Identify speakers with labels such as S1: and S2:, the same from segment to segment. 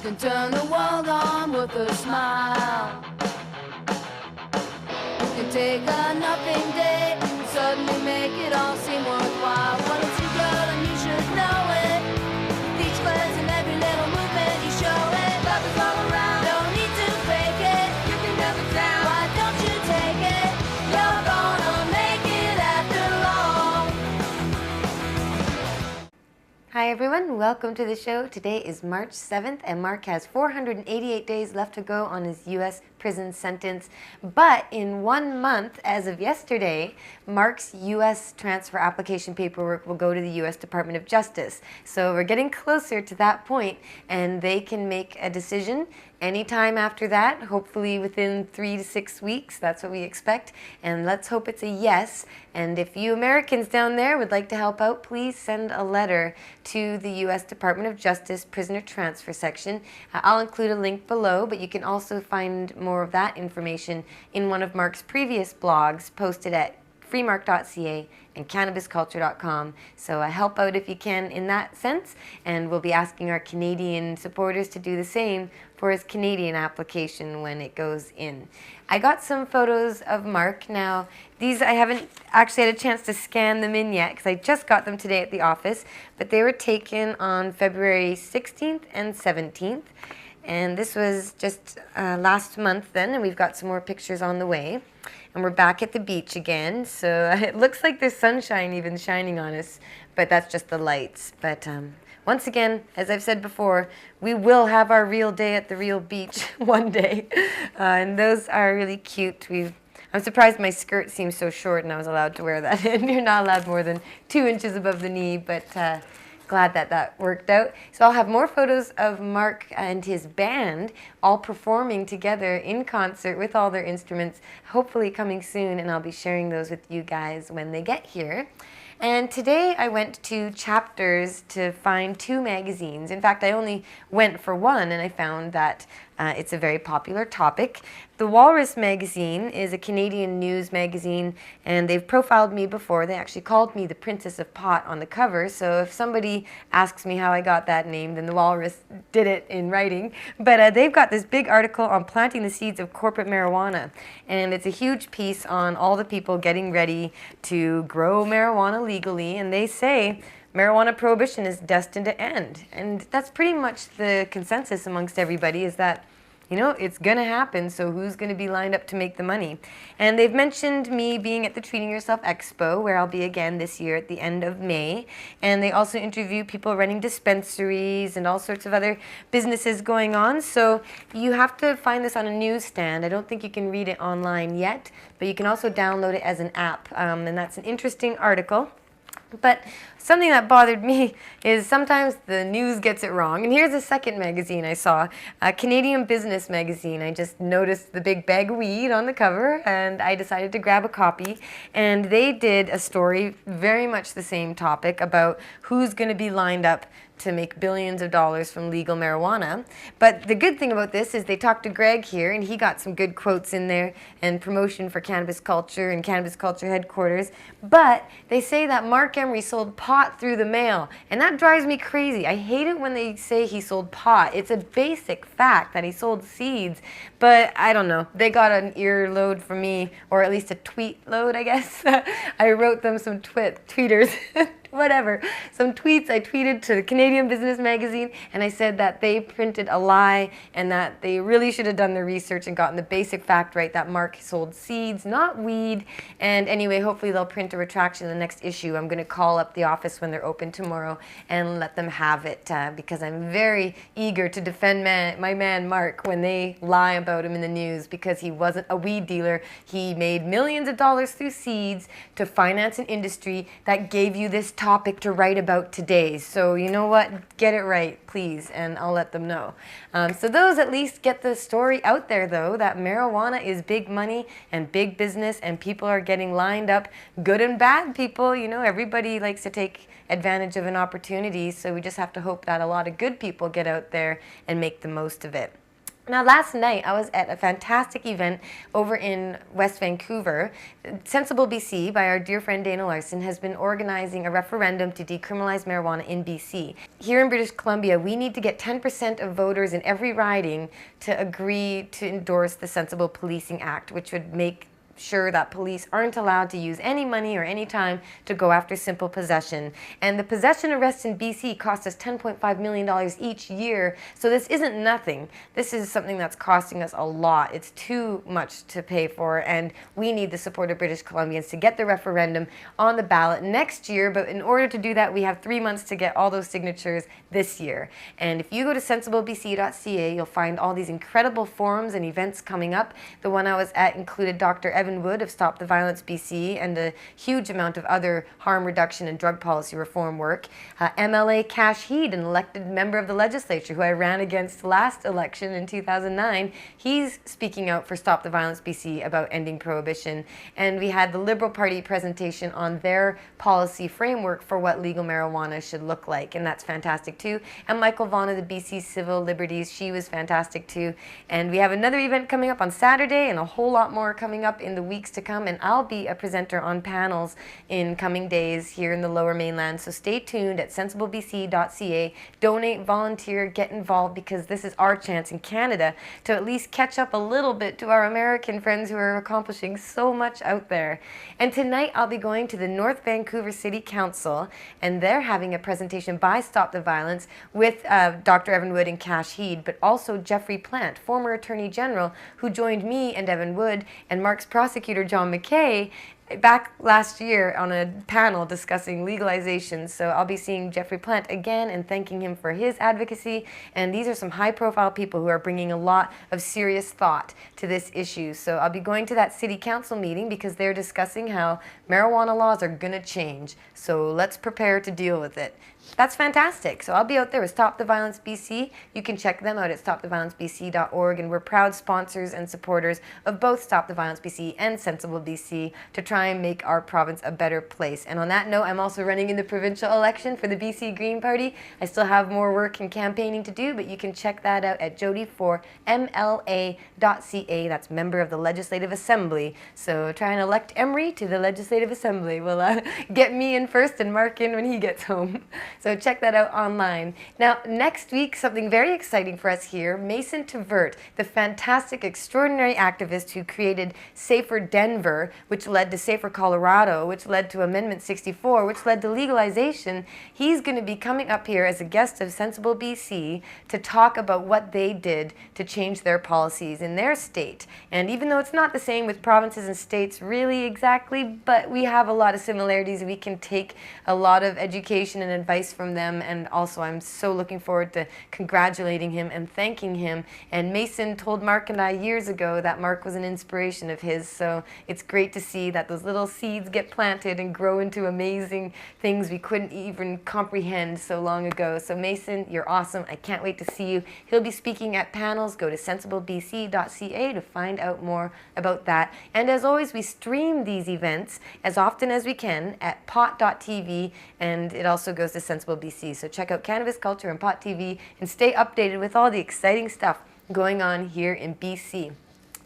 S1: can turn the world on with a smile. You can take a nothing day and suddenly make it all seem worthwhile. Well, it's your girl and you should know it. With each glance and every little movement you show it. Love is all around, don't need to fake it. You can never down, why don't you take it? You're gonna make it after all.
S2: Hi everyone, welcome to the show. Today is March 7th and Marc has 488 days left to go on his U.S. prison sentence. But in 1 month, as of yesterday, Marc's U.S. transfer application paperwork will go to the U.S. Department of Justice. So we're getting closer to that point and they can make a decision anytime after that, hopefully within 3 to 6 weeks. That's what we expect. And let's hope it's a yes. And if you Americans down there would like to help out, please send a letter to the U.S. Department of Justice Prisoner Transfer Section. I'll include a link below, but you can also find more of that information in one of Marc's previous blogs posted at freemarc.ca and cannabisculture.com. So help out if you can in that sense, and we'll be asking our Canadian supporters to do the same for his Canadian application when it goes in. I got some photos of Marc. Now, these I haven't actually had a chance to scan them in yet because I just got them today at the office, but they were taken on February 16th and 17th. And this was just last month then, and we've got some more pictures on the way. And we're back at the beach again, so it looks like there's sunshine even shining on us, but that's just the lights. But once again, as I've said before, we will have our real day at the real beach one day. And those are really cute. I'm surprised my skirt seems so short and I was allowed to wear that. And you're not allowed more than 2 inches above the knee, but glad that worked out. So I'll have more photos of Marc and his band all performing together in concert with all their instruments, hopefully coming soon, and I'll be sharing those with you guys when they get here. And today I went to Chapters to find 2 magazines. In fact, I only went for one, and I found that it's a very popular topic. The Walrus magazine is a Canadian news magazine, and they've profiled me before. They actually called me the Princess of Pot on the cover, so if somebody asks me how I got that name, then the Walrus did it in writing. But they've got this big article on planting the seeds of corporate marijuana, and it's a huge piece on all the people getting ready to grow marijuana legally, and they say marijuana prohibition is destined to end. And that's pretty much the consensus amongst everybody, is that, you know, it's going to happen, so who's going to be lined up to make the money? And they've mentioned me being at the Treating Yourself Expo, where I'll be again this year at the end of May. And they also interview people running dispensaries and all sorts of other businesses going on. So you have to find this on a newsstand. I don't think you can read it online yet, but you can also download it as an app. And that's an interesting article. But something that bothered me is sometimes the news gets it wrong. And here's a second magazine I saw, a Canadian Business magazine. I just noticed the big bag of weed on the cover, and I decided to grab a copy. And they did a story, very much the same topic, about who's going to be lined up to make billions of dollars from legal marijuana. But the good thing about this is they talked to Greg here, and he got some good quotes in there and promotion for Cannabis Culture and Cannabis Culture headquarters. But they say that Marc Emery sold pot through the mail, and that drives me crazy. I hate it when they say he sold pot. It's a basic fact that he sold seeds, but I don't know. They got an ear load from me, or at least a tweet load, I guess. I wrote them some tweeters. Whatever, some tweets I tweeted to the Canadian Business magazine, and I said that they printed a lie and that they really should have done their research and gotten the basic fact right, that Marc sold seeds, not weed. And anyway, hopefully they'll print a retraction in the next issue. I'm going to call up the office when they're open tomorrow and let them have it, because I'm very eager to defend my man Marc when they lie about him in the news, because he wasn't a weed dealer. He made millions of dollars through seeds to finance an industry that gave you this topic to write about today. So you know what? Get it right, please, and I'll let them know. So those at least get the story out there, though, that marijuana is big money and big business, and people are getting lined up, good and bad people. You know, everybody likes to take advantage of an opportunity, so we just have to hope that a lot of good people get out there and make the most of it. Now, last night I was at a fantastic event over in West Vancouver. Sensible BC, by our dear friend Dana Larson, has been organizing a referendum to decriminalize marijuana in BC. Here in British Columbia, we need to get 10% of voters in every riding to agree to endorse the Sensible Policing Act, which would make sure that police aren't allowed to use any money or any time to go after simple possession. And the possession arrests in BC cost us $10.5 million each year, so this isn't nothing. This is something that's costing us a lot. It's too much to pay for, and we need the support of British Columbians to get the referendum on the ballot next year, but in order to do that, we have 3 months to get all those signatures this year. And if you go to sensiblebc.ca, you'll find all these incredible forums and events coming up. The one I was at included Dr. Evan Wood of Stop the Violence BC and a huge amount of other harm reduction and drug policy reform work. MLA Cash Heed, an elected member of the legislature who I ran against last election in 2009, he's speaking out for Stop the Violence BC about ending prohibition. And we had the Liberal Party presentation on their policy framework for what legal marijuana should look like, and that's fantastic too. And Michael Vaughan of the BC Civil Liberties, she was fantastic too. And we have another event coming up on Saturday and a whole lot more coming up in the weeks to come, and I'll be a presenter on panels in coming days here in the Lower Mainland, so stay tuned at sensiblebc.ca. Donate, volunteer, get involved, because this is our chance in Canada to at least catch up a little bit to our American friends who are accomplishing so much out there. And tonight I'll be going to the North Vancouver City Council, and they're having a presentation by Stop the Violence with Dr. Evan Wood and Cash Heed, but also Jeffrey Plant, former Attorney General, who joined me and Evan Wood and Marc's prosecutor John McKay back last year on a panel discussing legalization. So I'll be seeing Jeffrey Plant again and thanking him for his advocacy. And these are some high-profile people who are bringing a lot of serious thought to this issue. So I'll be going to that city council meeting because they're discussing how marijuana laws are going to change. So let's prepare to deal with it. That's fantastic. So I'll be out there with Stop the Violence BC. You can check them out at stoptheviolencebc.org, and we're proud sponsors and supporters of both Stop the Violence BC and Sensible BC to try and make our province a better place. And on that note, I'm also running in the provincial election for the BC Green Party. I still have more work and campaigning to do, but you can check that out at jodie4mla.ca. That's member of the Legislative Assembly. So try and elect Emery to the Legislative Assembly. We'll get me in first and Marc in when he gets home. So check that out online. Now, next week, something very exciting for us here. Mason Tvert, the fantastic, extraordinary activist who created Safer Denver, which led to Safer Colorado, which led to Amendment 64, which led to legalization. He's going to be coming up here as a guest of Sensible BC to talk about what they did to change their policies in their state. And even though it's not the same with provinces and states really exactly, but we have a lot of similarities. We can take a lot of education and advice from them, and also I'm so looking forward to congratulating him and thanking him. And Mason told Marc and I years ago that Marc was an inspiration of his, so it's great to see that those little seeds get planted and grow into amazing things we couldn't even comprehend so long ago. So Mason, you're awesome. I can't wait to see you. He'll be speaking at panels. Go to sensiblebc.ca to find out more about that. And as always, we stream these events as often as we can at pot.tv, and it also goes to Sensible BC. So check out Cannabis Culture and Pot TV and stay updated with all the exciting stuff going on here in BC.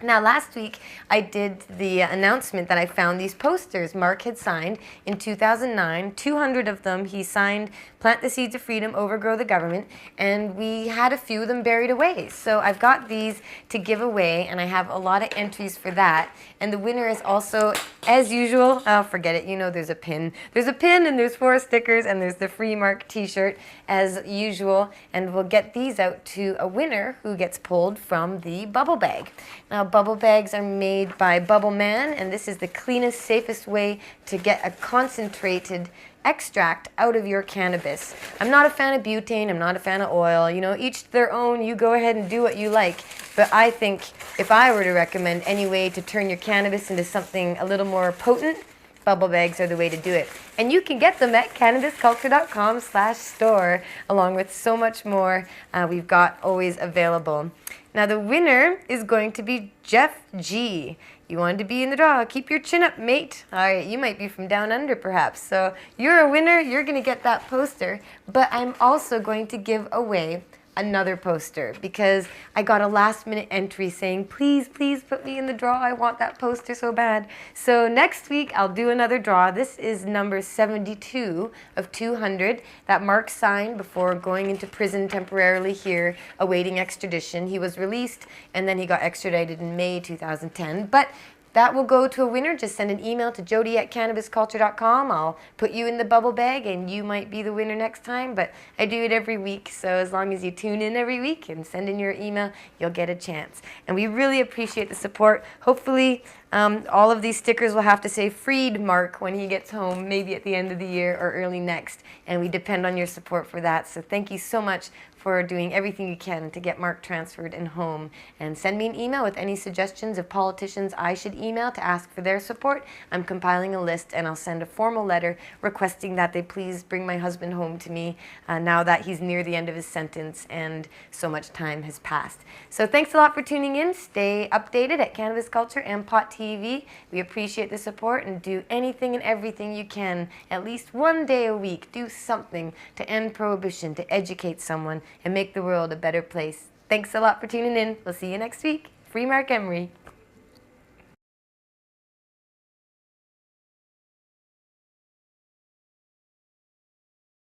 S2: Now, last week, I did the announcement that I found these posters Marc had signed in 2009. 200 of them he signed, Plant the Seeds of Freedom, Overgrow the Government, and we had a few of them buried away. So I've got these to give away, and I have a lot of entries for that. And the winner is also, as usual, oh, forget it, you know there's a pin. There's a pin, and there's 4 stickers, and there's the free Marc t-shirt, as usual. And we'll get these out to a winner who gets pulled from the bubble bag. Now, bubble bags are made by Bubble Man, and this is the cleanest, safest way to get a concentrated extract out of your cannabis. I'm not a fan of butane, I'm not a fan of oil, you know, each their own, you go ahead and do what you like. But I think if I were to recommend any way to turn your cannabis into something a little more potent, bubble bags are the way to do it. And you can get them at cannabisculture.com/store, along with so much more we've got always available. Now the winner is going to be Jeff G. You wanted to be in the draw. Keep your chin up, mate. All right, you might be from down under, perhaps. So you're a winner. You're going to get that poster. But I'm also going to give away another poster because I got a last minute entry saying, please, please put me in the draw. I want that poster so bad. So next week I'll do another draw. This is number 72 of 200 that Marc signed before going into prison temporarily here awaiting extradition. He was released and then he got extradited in May 2010. But that will go to a winner. Just send an email to jodie@cannabisculture.com. I'll put you in the bubble bag and you might be the winner next time. But I do it every week, so as long as you tune in every week and send in your email, you'll get a chance. And we really appreciate the support. Hopefully all of these stickers will have to say freed Marc when he gets home, maybe at the end of the year or early next. And we depend on your support for that. So thank you so much for doing everything you can to get Marc transferred and home. And send me an email with any suggestions of politicians I should email to ask for their support. I'm compiling a list and I'll send a formal letter requesting that they please bring my husband home to me now that he's near the end of his sentence and so much time has passed. So thanks a lot for tuning in. Stay updated at Cannabis Culture and Pot TV. We appreciate the support and do anything and everything you can, at least one day a week. Do something to end prohibition, to educate someone and make the world a better place. Thanks a lot for tuning in. We'll see you next week. Free Marc Emery.